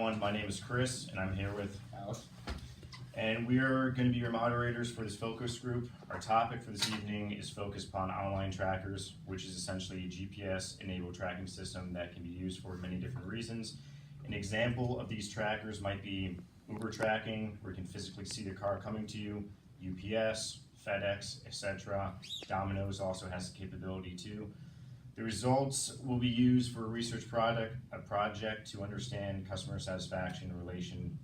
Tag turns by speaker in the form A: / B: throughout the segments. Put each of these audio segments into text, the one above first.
A: everyone. My name is Chris, and I'm here with
B: Alex.
A: and we are going to be your moderators for this focus group. Our topic for this evening is focused upon online trackers, which is essentially a GPS-enabled tracking system that can be used for many different reasons. An example of these trackers might be Uber tracking, where you can physically see the car coming to you, UPS, FedEx, etc. Domino's also has the capability too. The results will be used for a research project to understand customer satisfaction in relation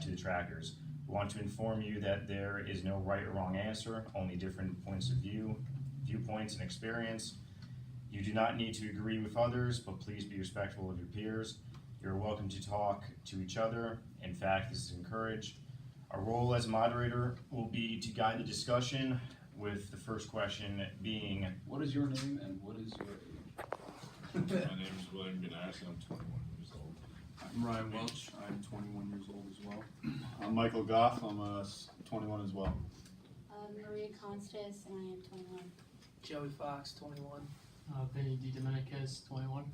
A: to the trackers. We want to inform you that there is no right or wrong answer, only different points of view, viewpoints, and experience. You do not need to agree with others, but please be respectful of your peers. You're welcome to talk to each other. In fact, this is encouraged. Our role as moderator will be to guide the discussion, with the first question being,
B: What is your name and what is your age?
C: My name is William Ganassi, I'm 21 years old.
D: I'm Ryan Welch, I'm 21 years old as well.
E: I'm Michael Goff, I'm 21 as well.
F: Maria Constas, and I am 21.
G: Joey Fox, 21.
H: Vinny DiDomenicus, 21.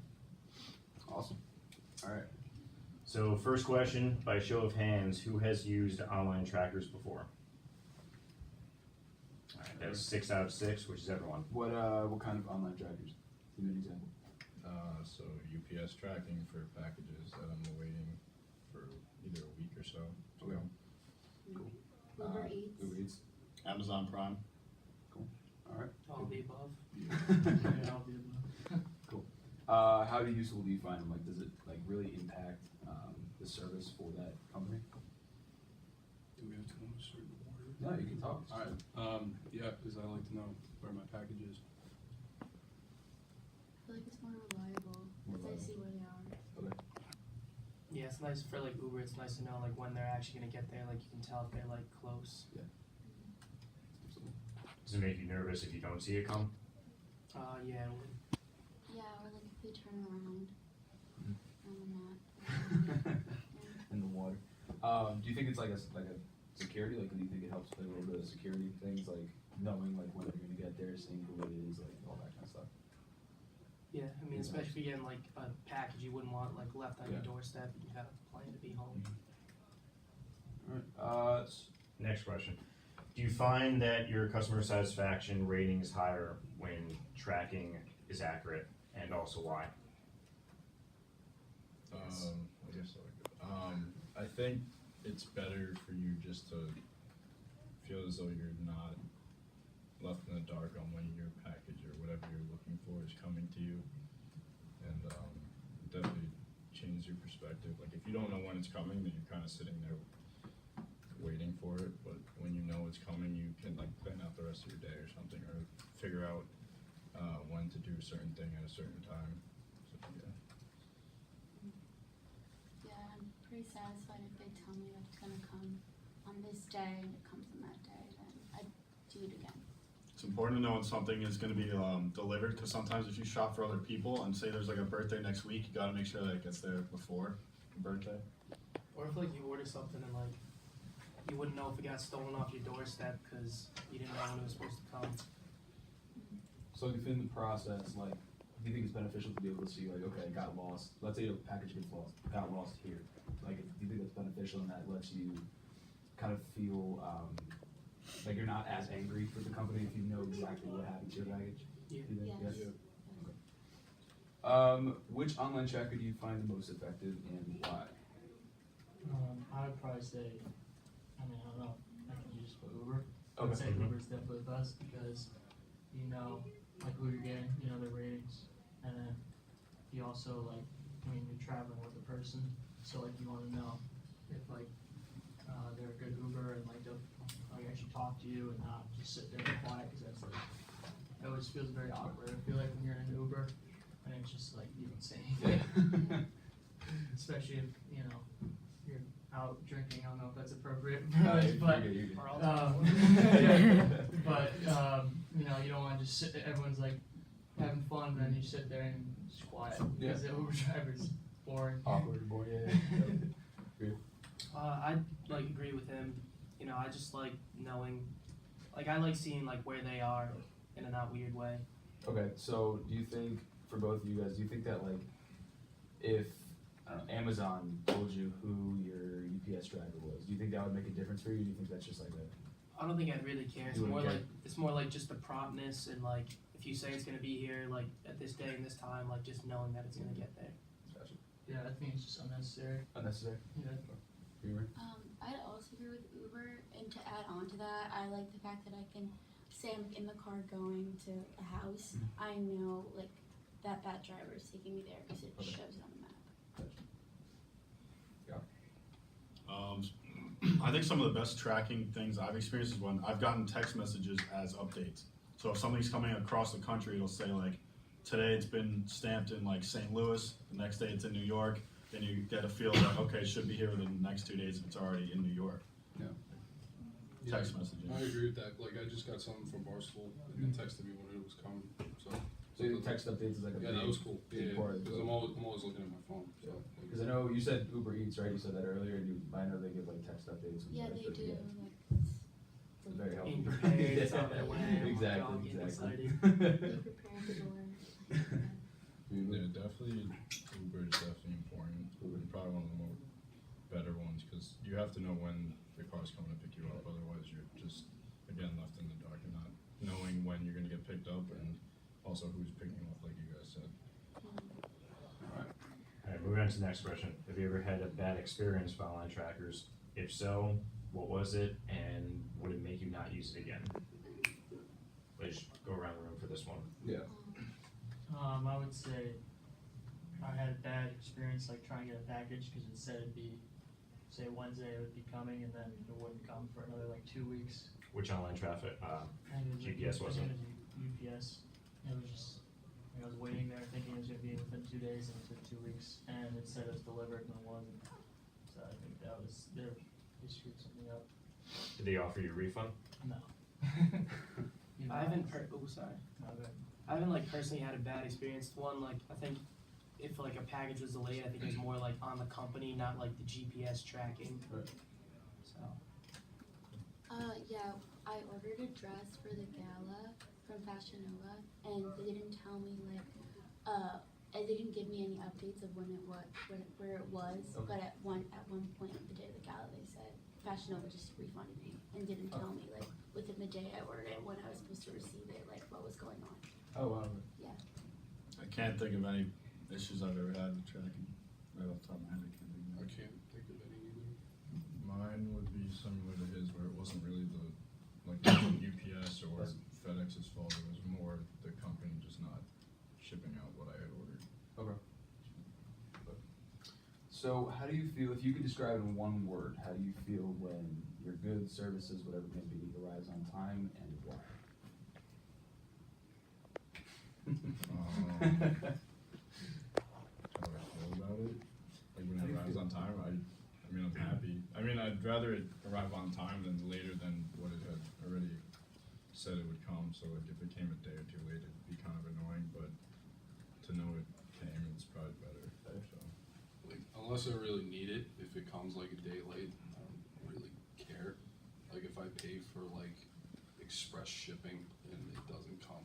B: Awesome. Alright.
A: so first question, by show of hands, who has used online trackers before? Alright, that was 6 out of 6, which is everyone.
B: What kind of online trackers? Give me an example.
C: So UPS tracking for packages that I'm awaiting for either a week or so.
B: Okay.
F: Uber Eats.
B: Uber Eats.
E: Amazon Prime.
B: Alright.
G: All the above.
H: Yeah, I'll be able
B: How useful do you find them? Like, does it like really impact the service for that company?
D: Do we have to know a certain order?
B: No, you can talk.
D: Alright, yeah, because I like to know where my package is.
F: I feel like it's more reliable because I see where they are.
B: Okay.
G: Yeah, it's nice for like Uber. It's nice to know like when they're actually gonna get there. Like you can tell if they're like close.
A: Does it make you nervous if you don't see it come?
G: Yeah. It would.
F: Yeah, or like if they turn around on the map.
B: In the water. Do you think it's like a security? Like, do you think it helps with a little bit of security things, like knowing like when you're gonna get there, seeing who it is, like all that kind of stuff?
G: Yeah, I mean, especially if you're getting like a package you wouldn't want like left on your
B: Yeah.
G: doorstep. You kind of plan to be home.
B: Alright.
A: Next question. Do you find that your customer satisfaction rating is higher when tracking is accurate, and also why?
C: I guess I think it's better for you just to feel as though you're not left in the dark on when your package or whatever you're looking for is coming to you, and definitely changes your perspective. Like if you don't know when it's coming, then you're kind of sitting there waiting for it, but when you know it's coming, you can like plan out the rest of your day or something, or figure out when to do a certain thing at a certain time. So, yeah.
F: Yeah, I'm pretty satisfied if they tell me it's gonna come on this day and it comes on that day, then I'd do it again.
E: It's important to know when something is going to be delivered, because sometimes if you shop for other people and say there's like a birthday next week, you got to make sure that it gets there before the birthday.
G: Or if like you order something and like you wouldn't know if it got stolen off your doorstep because you didn't know when it was supposed to come.
B: So within the process, like, do you think it's beneficial to be able to see, like, okay, it got lost. Let's say a package got lost here. Like, do you think that's beneficial and that lets you kind of feel like you're not as angry for the company if you know exactly what happened to your package?
G: Yeah.
B: Do you think?
F: Yes.
B: Yes. Which online tracker do you find the most effective and why?
H: I would probably say, I don't know, I can just put Uber. I would
B: Okay.
H: say Uber's definitely the best because you know, like who you're getting, you know their ratings, and then you also like, I mean, you're traveling with a person, so like you want to know if like they're a good Uber and like they'll like actually talk to you and not just sit there and quiet because that's like, it always feels very awkward. I feel like when you're in an Uber and it's just like you don't say anything, especially if you know you're out drinking. I don't know if that's appropriate, but
B: you're good.
G: Or else
H: but you know, you don't want to just sit. Everyone's like having fun, and then you sit there and just quiet because the Uber driver's boring.
B: Awkward, boy, yeah.
G: I like agree with him. You know, I just like knowing, like I like seeing like where they are in a not weird way.
B: Okay, so do you think, for both of you guys, do you think that like if I don't know, Amazon told you who your UPS driver was, do you think that would make a difference for you? Do you think that's just like a,
G: I don't think I'd really care. It's
B: You
G: more
B: wouldn't
G: like it's more like just the promptness and like if you say it's gonna be here like at this day and this time, like just knowing that it's gonna get there.
H: Yeah, I think it's just unnecessary.
B: unnecessary?
H: Yeah.
B: Humor?
F: I'd also agree with Uber, and to add on to that, I like the fact that I can say I'm in the car going to a house. I know like that driver is taking me there because it
B: Okay.
F: shows it on the map.
E: I think some of the best tracking things I've experienced is when I've gotten text messages as updates. So if something's coming across the country, it'll say like, today it's been stamped in like St. Louis, the next day it's in New York, then you get a feel that, okay, it should be here within the next 2 days if it's already in New York.
D: Yeah.
E: Text messaging.
D: I agree with that, like, I just got something from Barstool, and they texted me when it was coming, so.
B: So the text updates is like a
D: Yeah, that
B: big,
D: was cool,
B: big
D: yeah,
B: part of
D: because
B: it.
D: I'm always looking at my phone, so. like-
B: Cause I know you said Uber Eats, right? You said that earlier, and I know they give like text updates. and
F: Yeah,
B: stuff,
F: they
B: but
F: do.
B: yeah,
F: Like,
B: it's very
G: Being
B: helpful.
G: prepared, it's on their way, oh my
B: Exactly,
G: God, getting
B: exactly.
F: be prepared the door.
C: Yeah, definitely, Uber is definitely important.
B: Uber.
C: Probably one of the more better ones, cause you have to know when the car's coming to pick you up, otherwise you're just, again, left in the dark and not knowing when you're gonna get picked up and also who's picking you up, like you guys said.
A: Alright, moving on to the next question. Have you ever had a bad experience with online trackers? If so, what was it and would it make you not use it again? Let's go around the room for this one.
B: Yeah.
H: I would say I had a bad experience like trying to get a package because it said it'd be, say Wednesday it would be coming and then it wouldn't come for another like 2 weeks.
A: Which online traffic,
H: I think it
A: GPS was it?
H: I think it was UPS. It was just, I was waiting there thinking it was gonna be within 2 days and it took 2 weeks and it said it was delivered and it wasn't. So I think that was, they screwed something up.
A: did they offer you a refund?
H: No. You know,
G: I haven't
H: Okay.
G: I haven't like personally had a bad experience. One, like I think if like a package was delayed, I think it was more like on the company, not like the GPS tracking.
B: Right.
G: So
F: Yeah, I ordered a dress for the gala from Fashion Nova, and they didn't tell me like, they didn't give me any updates of when it was, where it was.
B: Okay.
F: But at one point of the day of the gala, they said Fashion Nova just refunded me and didn't tell me like within the day I ordered it when I was supposed to receive it, like what was going on.
B: Oh, wow.
E: I can't think of any issues I've ever had with tracking. Right off the top of my head, I can't think of
D: I
E: any.
D: can't think of any either.
C: Mine would be similar to his, where it wasn't really UPS or FedEx's fault, it was more the company just not shipping out what I had ordered.
B: Okay. So how do you feel, if you could describe in one word, how do you feel when your goods, services, whatever it may be, arrives on time and why?
C: How do I feel about it? Like when
B: How do
C: it
B: you
C: arrives
B: feel?
C: on time, I mean, I'm happy. I mean, I'd rather it arrive on time than later than what it had already said it would come. So like if it came a day or two late, it'd be kind of annoying, but to know it came, it's probably better. So.
D: Like, unless I really need it, if it comes like a day late, I don't really care. Like, if I pay for like express shipping and it doesn't come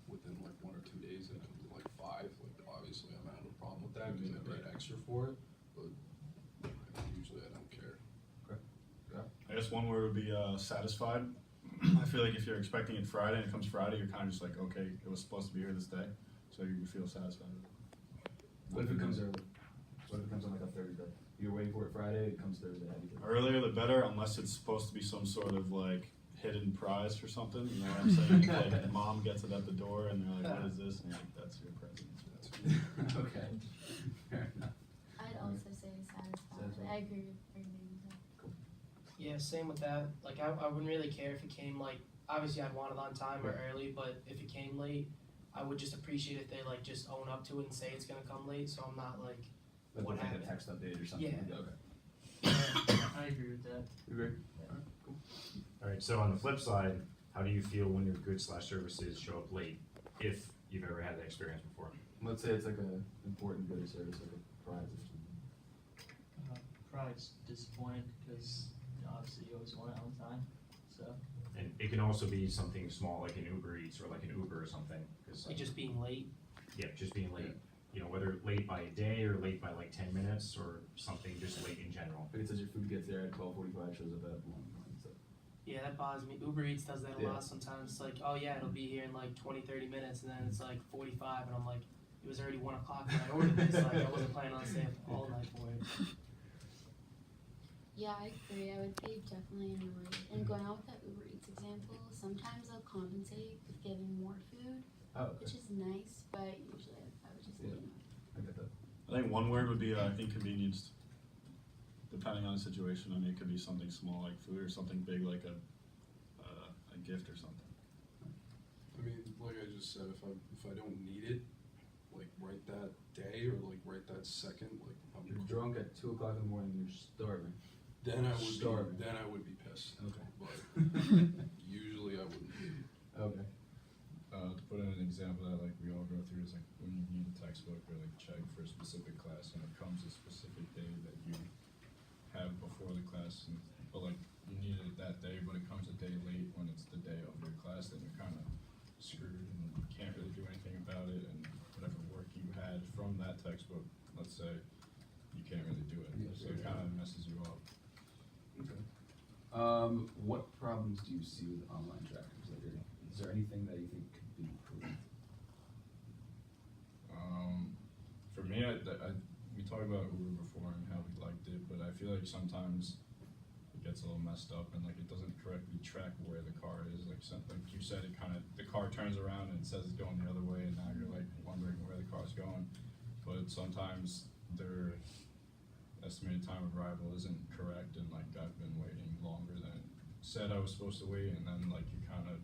D: within like 1 or 2 days, and it comes in like 5, like obviously I'm gonna have a problem with that because I paid extra for it, but usually I don't care.
E: I guess one word would be satisfied. I feel like if you're expecting it Friday and it comes Friday, you're kind of just like, okay, it was supposed to be here this day, so you feel satisfied with it.
B: What if it comes early? What if it comes on like a Thursday? You're waiting for it Friday, it comes Thursday, how do you feel?
E: Earlier the better, unless it's supposed to be some sort of like hidden prize or something, you know what I'm saying? Like mom gets it at the door and they're like, what is this? And you're like, that's your present.
B: Okay. Fair enough.
F: I'd also say satisfied.
B: Satisfied.
F: I agree with everything you said.
G: yeah, same with that. Like I wouldn't really care if it came like obviously I'd want it on time or early, but if it came late, I would just appreciate if they like just own up to it and say it's gonna come late, so I'm not like
B: Like
G: What
B: like a
G: happened?
B: text update or something?
G: Yeah.
B: Okay.
H: I agree with that.
B: You agree?
A: Alright, so on the flip side, how do you feel when your goods/services show up late? If you've ever had that experience before.
B: Let's say it's like a important good or service, like a prize or something.
H: Probably just disappointed because obviously you always want it on time. So
A: And it can also be something small like an Uber Eats or like an Uber or something, cause
G: like just being late.
A: yeah, just being late. you know, whether late by a day or late by like 10 minutes or something just late in general.
B: Like it says your food gets there at 12:45, shows up at 1. So.
G: Yeah, that bothers me. Uber Eats does that a
B: Yeah.
G: lot sometimes. It's like, oh yeah, it'll be here in like 20-30 minutes, and then it's like 45, and I'm like, it was already 1 o'clock when I ordered this. Like, I wasn't planning on staying up all night for it.
F: Yeah, I agree. I would be definitely in a rate. And going out with that Uber Eats example, sometimes they'll compensate with giving more food,
B: Oh,
F: which is nice, but usually I would just
B: Yeah.
F: leave.
B: I get that.
E: I think one word would be inconvenienced. Depending on the situation, I mean, it could be something small like food or something big like a gift or something.
D: I mean, like I just said, if I don't need it, like right that day or like right that second, like
B: You're
D: I'm
B: drunk at 2 o'clock in the morning, you're starving.
D: then I would
B: Starving.
D: be pissed.
B: Okay.
D: But usually I wouldn't.
B: Okay.
C: To put in an example that like we all go through is like when you need a textbook or like check for a specific class and it comes a specific day that you have before the class, but like you need it that day, but it comes a day late when it's the day of your class, then you're kind of screwed and you can't really do anything about it, and whatever work you had from that textbook, let's say, you can't really do it,
B: Yeah,
C: so it kind of messes you up.
B: Okay. What problems do you see with online trackers? Like, is there anything that you think could be improved?
C: For me, we talked about Uber before and how we liked it, but I feel like sometimes it gets a little messed up and like it doesn't correctly track where the car is. Like like you said, it kind of the car turns around and it says it's going the other way, and now you're like wondering where the car's going. But sometimes their estimated time of arrival isn't correct, and like I've been waiting longer than it said I was supposed to wait, and then like you kind of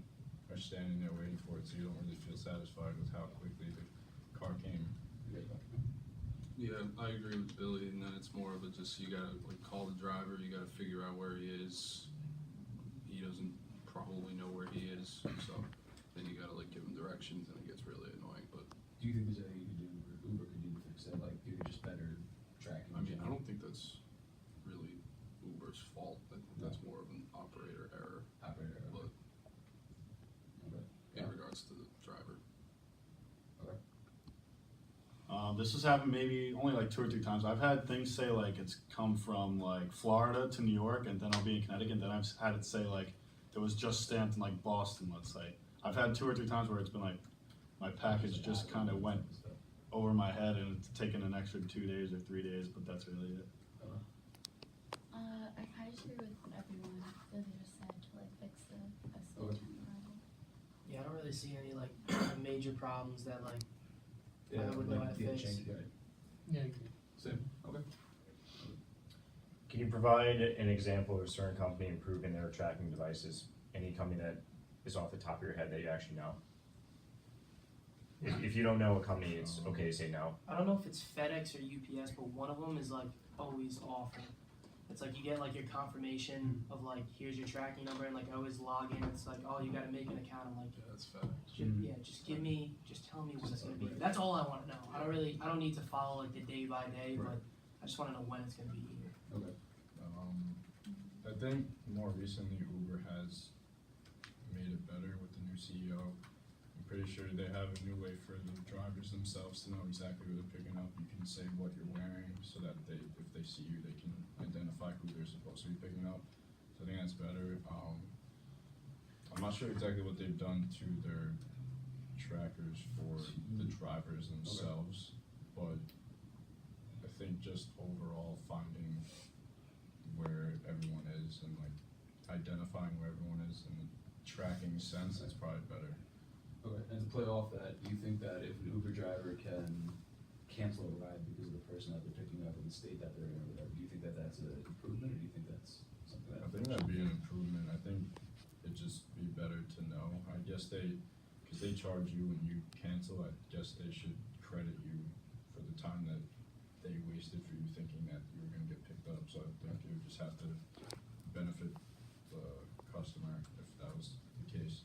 C: are standing there waiting for it, so you don't really feel satisfied with how quickly the car came.
D: Yeah, I agree with Billy, and then it's more of a just, you gotta like call the driver, you gotta figure out where he is. He doesn't probably know where he is, so then you gotta like give him directions, and it gets really annoying, but
B: Do you think there's anything you could do, or Uber could do to fix that? Like, do just better tracking?
D: I
B: in
D: mean, I
B: general?
D: don't think that's really Uber's fault. I think that's more of an operator error,
B: Operator.
D: but
B: Okay.
D: in
B: Yeah.
D: regards to the driver.
B: Okay.
E: This has happened maybe only like 2 or 3 times. I've had things say like it's come from like Florida to New York, and then I'll be in Connecticut, and then I've had it say like it was just stamped in like Boston, let's say. I've had 2 or 3 times where it's been like my package just kind of went over my head and it's taken an extra 2 days or 3 days, but that's really it.
F: I kind of agree with what everyone that they just said to like fix the
B: Okay.
F: time arrival.
G: Yeah, I don't really see any like major problems that like
B: Yeah,
G: I would know how to
B: yeah,
G: fix.
B: change the guide.
H: Yeah, I agree.
B: Same. Okay.
A: Can you provide an example of a certain company improving their tracking devices? Any company that is off the top of your head that you actually know? If you don't know a company, it's okay to say no.
G: I don't know if it's FedEx or UPS, but one of them is like always awful. It's like you get like your confirmation of like here's your tracking number, and like I always log in. It's like, oh, you got to make an account. I'm like,
D: Yeah, that's FedEx.
G: yeah, just tell me what it's gonna be. That's all I want to know. I don't need to follow like the day by day, but I just want to know when it's gonna be here.
B: Okay.
C: I think more recently Uber has made it better with the new CEO. I'm pretty sure they have a new way for the drivers themselves to know exactly who they're picking up. You can say what you're wearing so that if they see you, they can identify who they're supposed to be picking up. So I think that's better. I'm not sure exactly what they've done to their trackers for the drivers themselves, but I think just overall finding where everyone is and like identifying where everyone is in the tracking sense is probably better.
B: Okay, and to play off that, do you think that if an Uber driver can cancel a ride because of the person that they're picking up in the state that they're in or whatever, do you think that that's an improvement, or do you think that's something that?
C: I think that'd be an improvement. I think it'd just be better to know. I guess because they charge you when you cancel, I guess they should credit you for the time that they wasted for you thinking that you were gonna get picked up. So I think it would just have to benefit the customer if that was the case.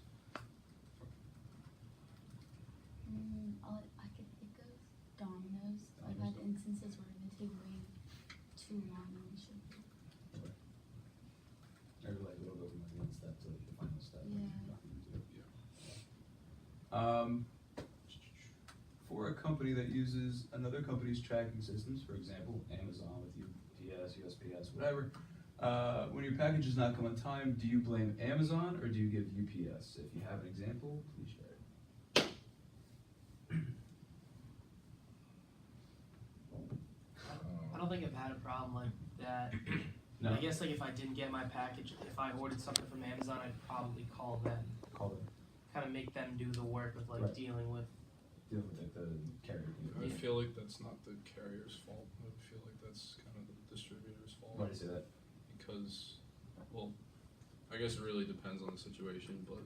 F: I could think of Domino's. I've had instances where they take way too long than they should be.
B: Or like it'll go from like one step to like the final step.
F: Yeah.
B: For a
I: company that uses another company's tracking systems, for example, Amazon with UPS, USPS, whatever, when your package does not come on time, do you blame Amazon or do you give UPS? If you have an example, please share it.
G: I don't think I've had a problem like that.
I: No.
G: I guess like if I didn't get my package, if I ordered something from Amazon, I'd probably call them,
I: Call it,
G: kind of make them do the work of like
I: Right.
G: dealing with.
I: deal with like the carrier.
D: I feel like that's not the carrier's fault. I feel like that's kind of the distributor's fault.
I: Why do you say that?
D: Because, well, I guess it really depends on the situation, but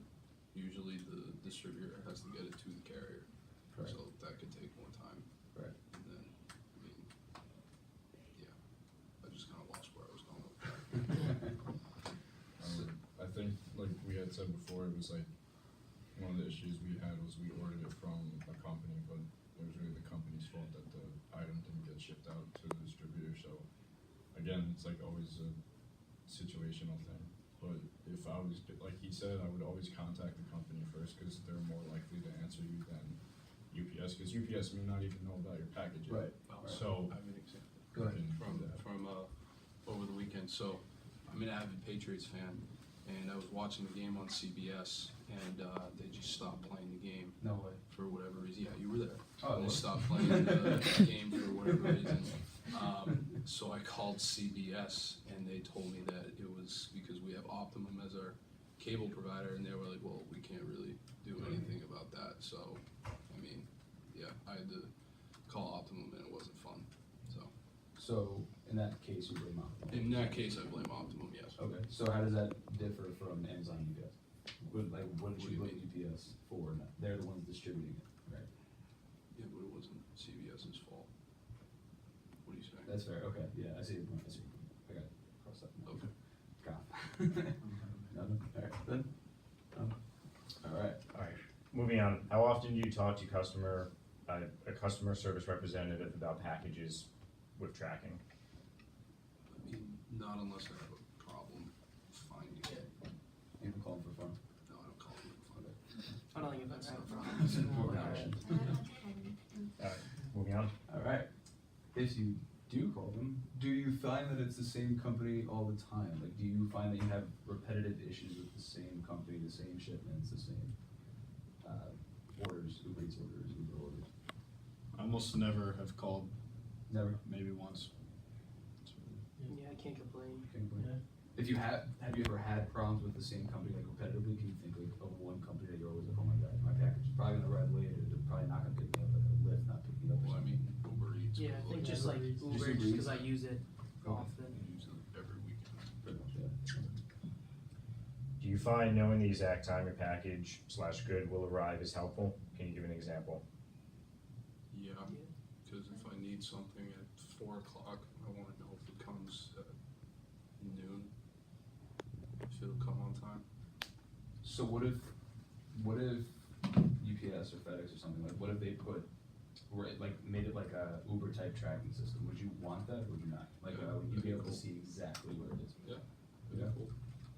D: usually the distributor has to get it to the carrier.
I: Correct.
D: So that could take more time.
I: Right.
D: And then, I mean, yeah, I just kind of lost where I was going with that.
C: I think, like we had said before, it was like, one of the issues we had was we ordered it from a company, but it was really the company's fault that the item didn't get shipped out to the distributor, so again, it's like always a situational thing. But if I was, like he said, I would always contact the company first, cause they're more likely to answer you than UPS, cause UPS may not even know about your package yet.
I: Right.
C: So,
D: I have an example.
I: Go ahead.
C: you can
D: From,
C: do that.
D: over the weekend. So I'm an avid Patriots fan, and I was watching the game on CBS, and they just stopped playing the game
I: No way.
D: for whatever reason. Yeah, you were there.
I: Oh,
D: They
I: what?
D: stopped playing the game for whatever reason. So I called CBS, and they told me that it was because we have Optimum as our cable provider, and they were like, well, we can't really do anything about that. So, I mean, yeah, I had to call Optimum, and it wasn't fun.
I: So, in that case, you blame Optimum.
D: In that case, I blame Optimum, yes.
I: Okay, so how does that differ from Amazon and UPS? What did you blame UPS for? They're the ones distributing it, right?
D: Yeah, but it wasn't CBS's fault. What are you saying?
I: That's fair, okay, yeah, I see your point, I see your point. I got it, cross that.
D: Okay.
I: Got it. Nothing, alright, then? Alright,
A: Alright, moving on. How often do you talk to a customer service representative about packages with tracking?
D: I mean, not unless I have a problem finding it.
I: you can call them for fun.
D: No, I don't call them for fun.
G: I don't think I've ever had a problem.
I: That's an important
G: Alright.
I: option.
A: Alright, moving on.
I: Alright, if you do call them, do you find that it's the same company all the time? Like, do you find that you have repetitive issues with the same company, the same shipments, the same, orders, Uber Eats orders, Uber orders?
E: I almost never have called,
I: Never?
E: maybe once.
G: Yeah, I can't complain.
I: Can't complain.
H: Yeah.
I: If you have you ever had problems with the same company, like repetitively? Can you think like of one company that you're always like, oh my god, my package is probably gonna arrive late, or they're probably not gonna pick me up, like a Lyft not picking me up or
D: Well, I
I: something?
D: mean, Uber Eats.
G: Yeah, I think
D: but,
G: just like
H: Uber Eats.
G: Uber,
I: Just Uber
G: just because
I: Eats?
G: I use it
I: Okay.
G: often.
D: I use them every weekend.
I: Pretty much, yeah.
A: Do you find knowing the exact time your package/good will arrive is helpful? Can you give an example?
D: Yeah, because if I need something at 4 o'clock, I wanna know if it comes at noon, if it'll come on time.
I: So what if UPS or FedEx or something, like what if they put, made it like a Uber type tracking system? Would you want that or would you not? Like,
D: Yeah,
I: would you be able to
D: cool.
I: see exactly where it is?
D: Yeah.
I: Yeah.
D: Cool.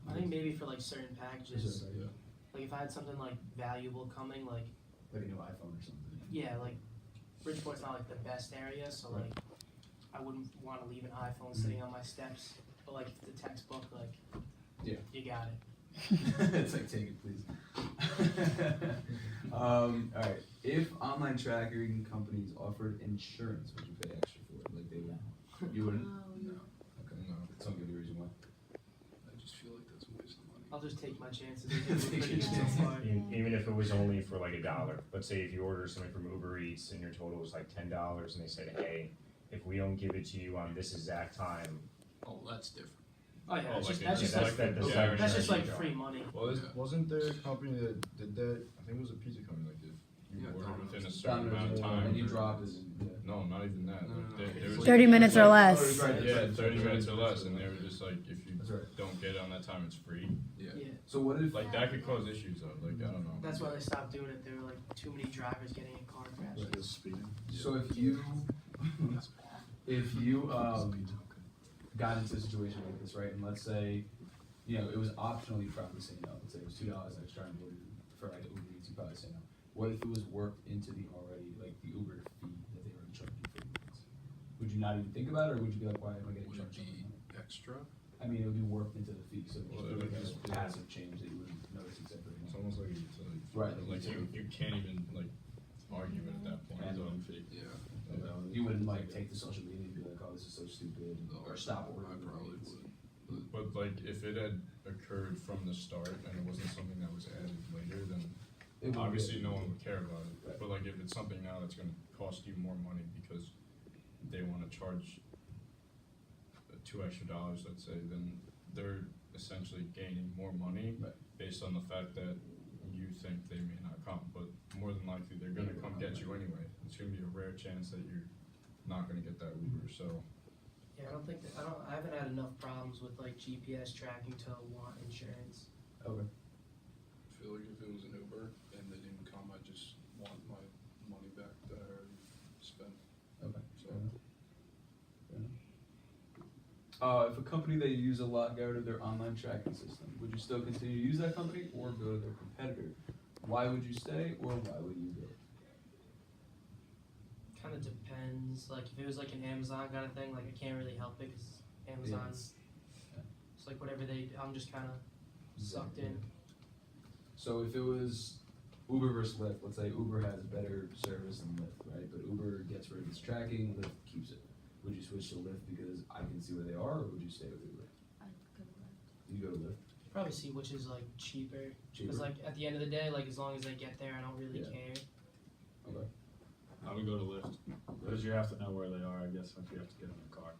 G: I think maybe for like certain packages,
I: Like
D: Yeah.
G: like if I had something like valuable coming, like
I: a new iPhone or something.
G: yeah, like Bridgeport's not like the best area, so
I: Right.
G: like I wouldn't want to leave an iPhone sitting on my steps. But like if the textbook, like
I: Yeah.
G: you got it.
I: It's like, take it, please. Alright, if online tracking companies offered insurance, would you pay extra for it? Like they would, you wouldn't?
D: No,
I: Okay,
C: No.
I: don't give me a reason why.
D: I just feel like that's a waste of money.
G: I'll just take my chances.
I: Take
G: Pretty
I: your
G: good so
I: chances.
G: far.
A: Even if it was only for like $1. Let's say if you order something from Uber Eats and your total was like $10 and they said, hey, if we don't give it to you on this exact time,
D: Oh, that's different.
G: Oh yeah,
C: Oh,
G: it's
C: like
G: just,
C: it-
G: that's just
A: yeah,
G: like
A: that's
C: the
A: the
C: direct
G: that's just like
A: charge.
G: free money.
C: Well,
D: Yeah.
C: wasn't there a company that did that? I think it was a pizza company. Like if you
D: Yeah,
C: ordered
D: Domino's.
C: within a certain amount of time,
I: And you
C: or-
I: drop it, yeah.
C: No, not even that.
D: No,
C: Like,
D: no,
C: there-
D: no.
C: there was
J: 30 minutes or
I: Oh,
J: less.
I: right, that's
C: Yeah,
I: right,
C: 30
I: that's
C: minutes
I: right.
C: or less, and they were just like, if you
I: That's right.
C: don't get it on that time, it's free.
D: Yeah.
G: Yeah,
I: So what if,
C: Like that could cause issues though. Like I don't know.
G: that's why they stopped doing it. There were like too many drivers getting in car crashes.
E: Like speeding.
I: so if you, got into a situation like this, right, and let's say, you know, it was optional, you probably say no. Let's say it was $2 extra on Uber for like Uber Eats, you probably say no. What if it was worked into the already, like the Uber fee that they already charge you for the minutes? Would you not even think about it, or would you be like, why am I getting
D: Would it
I: charged?
D: be extra?
I: I mean, it would be worked into the fee, so
C: Well,
I: it would be like
C: it would
I: a passive change that you wouldn't notice except for.
C: It's almost like a utility. fee.
I: Right,
C: Like you can't even like argue it at that point.
E: Handling fee.
D: Yeah.
I: You wouldn't like take to social media and be like, oh, this is so stupid, or stop
D: I
I: ordering.
D: probably
I: rates.
D: would.
C: But like if it had occurred from the start and it wasn't something that was added later, then
I: It would be-
C: obviously no one would care about it.
I: Right.
C: But like if it's something now that's gonna cost you more money because they wanna charge $2 extra, let's say, then they're essentially gaining more money
I: Right.
C: based on the fact that you think they may not come, but more than likely they're gonna come get you anyway. It's gonna be a rare chance that you're not gonna get that Uber, so.
G: Yeah, I haven't had enough problems with like GPS tracking to want insurance.
I: Okay.
D: I feel like if it was an Uber and they didn't come, I just want my money back that I already spent.
I: Okay.
D: So
I: Fair enough. If a company that you use a lot got rid of their online tracking system, would you still continue to use that company or go to their competitor? Why would you stay or why would you go?
G: Kind of depends. Like if it was like an Amazon kind of thing, like I can't really help it because Amazon's.
I: Yeah.
G: It's like whatever they. I'm just kind of sucked in.
I: So if it was Uber versus Lyft, let's say Uber has better service than Lyft, right? But Uber gets rid of its tracking, Lyft keeps it. Would you switch to Lyft because I can see where they are, or would you stay with Uber?
F: I'd go left.
I: You go to Lyft.
G: Probably see which is like cheaper.
I: Cheaper.
G: Because like at the end of the day, like as long as they get there, I don't really
I: Yeah.
G: care.
I: Okay.
E: I would go to Lyft, because you have to know where they are, I guess, if you have to get in a car.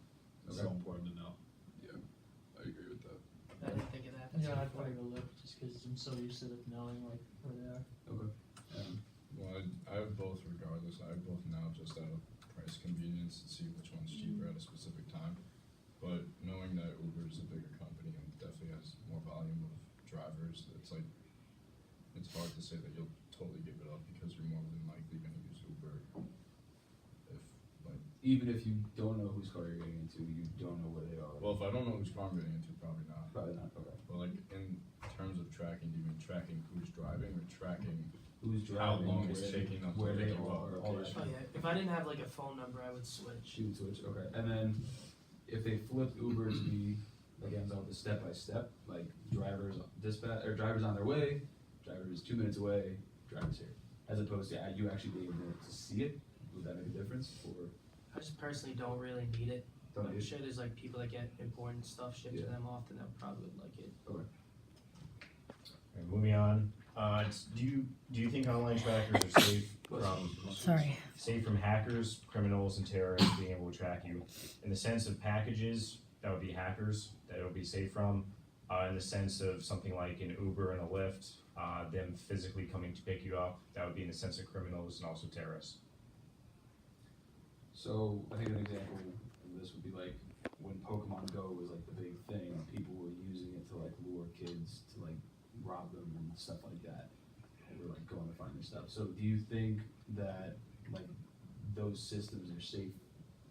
E: It's so
I: Okay.
E: important to know.
D: I agree with that.
G: I didn't think of that. That's
H: Yeah,
G: a
H: I'd
G: good point.
H: probably go Lyft just because I'm so used to knowing like where they are.
I: Okay.
C: Well, I have both regardless. I have both now just out of price convenience to see which one's cheaper at a specific time. But knowing that Uber is a bigger company and definitely has more volume of drivers, it's like, it's hard to say that you'll totally give it up because you're more than likely gonna use Uber. If, like,
I: Even if you don't know whose car you're getting into, you don't know where they are.
C: well, if I don't know whose car I'm getting into, probably not.
I: Probably not. Okay.
C: But like, in terms of tracking, do you mean tracking who's driving or tracking
I: Who's
C: how
I: driving?
C: long
I: where
C: it's
I: they-
C: taking them to
I: where they
C: pick you up?
I: are? All that.
G: Oh yeah. If I didn't have like a phone number, I would switch.
I: You would switch, okay. And then if they flipped Uber to be, like Amazon, the step by step, like drivers dispatch, or drivers on their way, drivers 2 minutes away, drivers here. As opposed to you actually being able to see it, would that make a difference? Or
G: I just personally don't really need it.
I: don't
G: I'm
I: you?
G: sure there's like people that get important stuff shipped to
I: Yeah.
G: them often that probably would like it.
A: Okay, moving on, do you think online trackers are safe from hackers, criminals, and terrorists being able to track you? In the sense of packages, that would be hackers that it would be safe from. In the sense of something like an Uber and a Lyft, them physically coming to pick you up, that would be in the sense of criminals and also terrorists.
I: So I think an example of this would be like when Pokemon Go was like the big thing, people were using it to like lure kids to like rob them and stuff like that. They were like going to find their stuff. So do you think that like those systems are safe?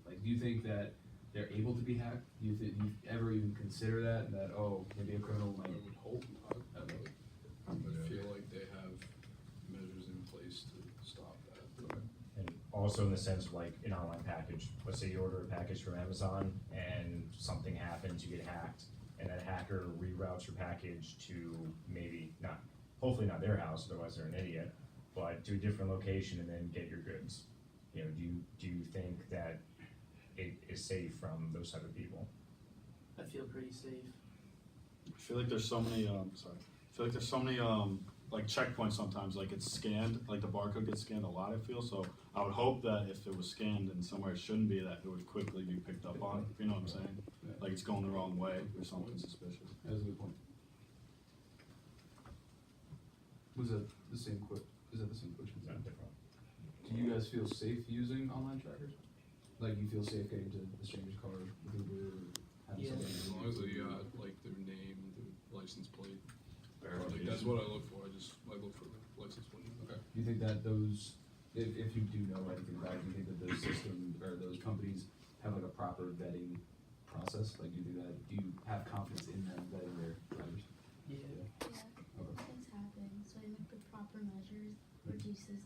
I: Like do you think that they're able to be hacked? Do you think you ever even consider that oh maybe a criminal
D: I
I: might
D: would hope not.
I: Okay.
D: I feel like they have measures in place to stop that.
A: And also in the sense of like an online package. Let's say you order a package from Amazon and something happens, you get hacked, and that hacker reroutes your package to maybe not, hopefully not their house, otherwise they're an idiot, but to a different location and then get your goods. You know, do you think that it is safe from those type of people?
G: I feel pretty safe.
E: I feel like there's so many, like checkpoints sometimes, like it's scanned, like the barcode gets scanned a lot, I feel, so I would hope that if it was scanned and somewhere it shouldn't be, that it would quickly be picked up on, you know what I'm saying?
I: Yeah.
E: Like it's going the wrong way or something suspicious.
I: That's a good point. Was that the same is that the same question?
A: Is that different?
I: Do you guys feel safe using online trackers? Like you feel safe getting to the stranger's car with Uber or having
G: Yeah.
I: somebody?
D: As long as they got like their name, their license plate. Like that's what I look for. I look for the license plate. Okay.
I: Do you think that those, if you do know anything about it, do you think that those systems or those companies have like a proper vetting process? Like do you have confidence in them vetting their drivers?
G: Yeah.
F: Yeah,
I: Okay.
F: things happen, so I think the proper measures reduces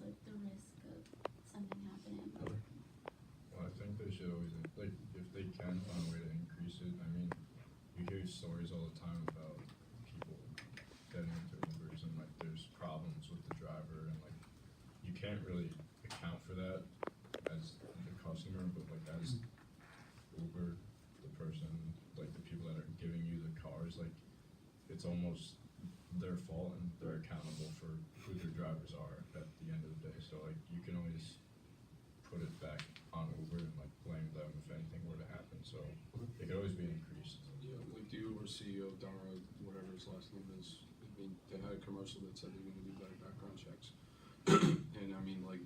C: stories all the time about people getting into Ubers and like there's problems with the driver and like you can't really account for that as the customer, but like as Uber, the person, like the people that are giving you the cars, like it's almost their fault and they're accountable for who their drivers are at the end of the day. So like you can always put it back on Uber and like blame them if anything were to happen. So it could always be increased.
D: Yeah, like the Uber CEO, Dara, whatever his last name is, I mean, they had a commercial that said they're gonna do better background checks. And I mean, like,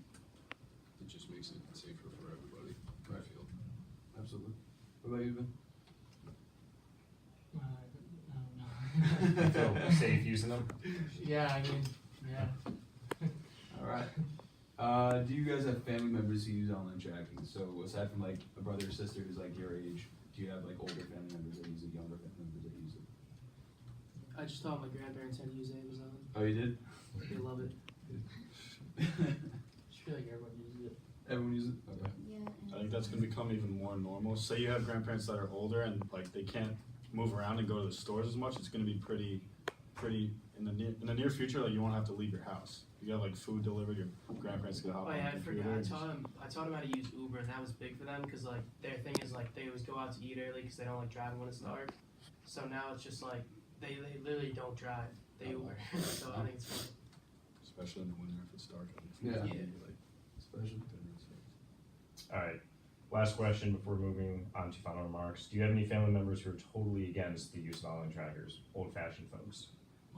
D: it just makes it safer for everybody, I feel.
I: Absolutely. What about you, Ben?
H: I don't know.
A: Feel safe using them?
H: Yeah, I mean, yeah.
I: All right. Do you guys have family members who use online tracking? So aside from like a brother or sister who's like your age, do you have like older family members that use it, younger family members that use it?
G: I just taught my grandparents how to use Amazon.
I: Oh, you did?
G: They love it.
H: I just feel like everyone uses it.
I: Everyone uses it? Okay.
F: Yeah.
E: I think that's gonna become even more normal. Say you have grandparents that are older and like they can't move around and go to the stores as much. It's gonna be pretty in the near future. Like you won't have to leave your house. You got like food delivered. Your grandparents can hop
G: Oh
E: on
G: yeah,
E: the
G: I
E: computer.
G: forgot.
E: and just-
G: I taught them how to use Uber, and that was big for them because like their thing is like they always go out to eat early because they don't like driving when it's dark. So now it's just like they literally don't drive. They Uber. So I think it's fun.
E: Especially in the winter if it's dark.
I: Yeah.
E: Like,
I: Especially.
A: Alright, last question before moving on to final remarks. Do you have any family members who are totally against the use of online trackers? Old fashioned folks.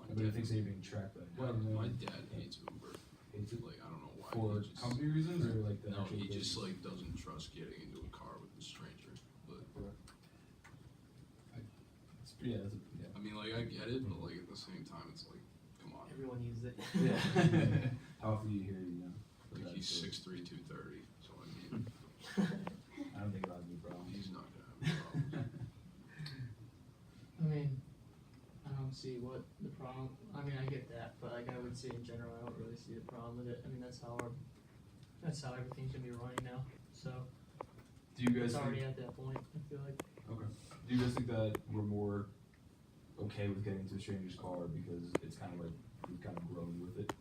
I: Everybody thinks they're being tracked by.
D: My dad hates Uber.
I: Hates it
D: Like, I don't know why.
I: for
D: he just,
I: company reasons or like the
D: no,
I: actual
D: he just
I: business?
D: like doesn't trust getting into a car with a stranger. But
I: Yeah, that's a,
D: I mean, like, I get it, but like at the same time, it's like, come on.
G: Everyone uses it.
I: yeah. How often do you hear,
D: Like he's 6'3", 230, so I mean,
I: I don't think it'll be a problem.
D: he's not gonna have a problem.
H: I mean, I don't see what the problem. I mean, I get that, but like I would say in general, I don't really see a problem with it. I mean, that's how everything can be running now. So
I: Do you guys
H: it's
I: think,
H: already at that point. I feel like.
I: okay. Do you guys think that we're more okay with getting into a stranger's car because it's kind of like we've kind of grown with it?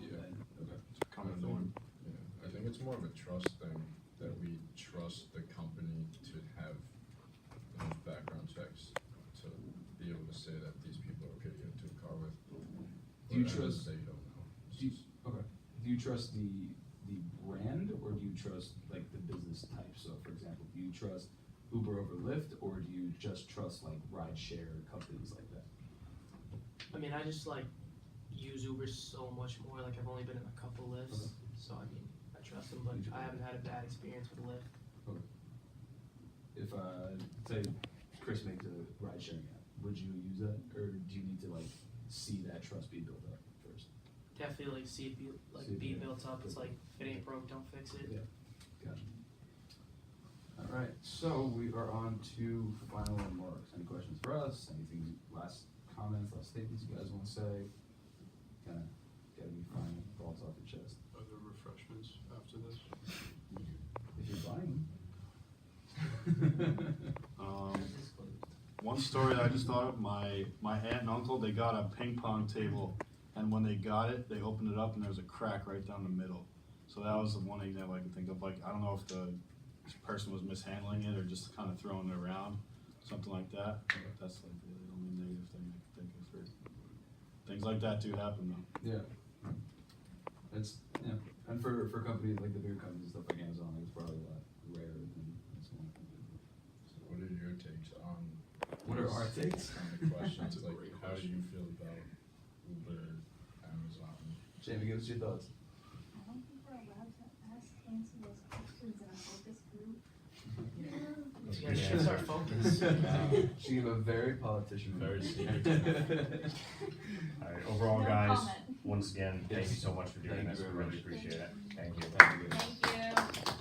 D: Yeah.
I: Then? Okay.
E: become a norm.
C: Yeah, I think it's more of a trust thing that we trust the company to have those background checks to be able to say that these people are okay to get into a car with.
I: Do you
C: But
I: trust-
C: They don't know. It's
I: Do you,
C: just-
I: okay. Do you trust the brand or do you trust like the business type? So for example, do you trust Uber over Lyft or do you just trust like ride share companies like that?
G: I mean, I just like use Uber so much more. Like I've only been in a couple lifts, so I mean, I trust them, but I haven't had a bad experience with Lyft.
I: If say Chris makes a ride sharing app, would you use that or do you need to like see that trust be built up first?
G: Definitely like see it be built up. It's like if it ain't broke, don't fix it.
I: Yeah. Gotcha. All right, so we are on to final remarks. Any questions for us? Anything, last comments, last statements you guys want to say? Kind of get any final thoughts off your chest.
D: Are there refreshments after this?
I: If you're buying
E: One story that I just thought of, my aunt and uncle, they got a ping pong table, and when they got it, they opened it up and there was a crack right down the middle. So that was the one example I could think of. Like, I don't know if the person was mishandling it or just kind of throwing it around, something like that. But that's like the only negative thing I can think of for things like that do happen though.
I: Yeah. It's, yeah, and for companies like the bigger companies and stuff like Amazon, it's probably a lot rarer than small companies.
C: So what are your takes on?
I: What are our takes?
C: On the questions,
D: That's a
C: like,
D: great
C: how do
D: question.
C: you feel about Uber, Amazon?
I: Jamie, give us your thoughts.
J: I don't think we're allowed to answer those questions in a focus group.
G: You guys should start focus.
I: She gave a very politician.
C: Very secret.
A: Alright, overall
J: No
A: guys,
J: comment.
A: once again, thank you
I: Yes.
A: so much for doing
I: Thank
A: this,
I: you
A: we
I: very
A: really
I: much.
A: appreciate it, thank you.
J: Thank you.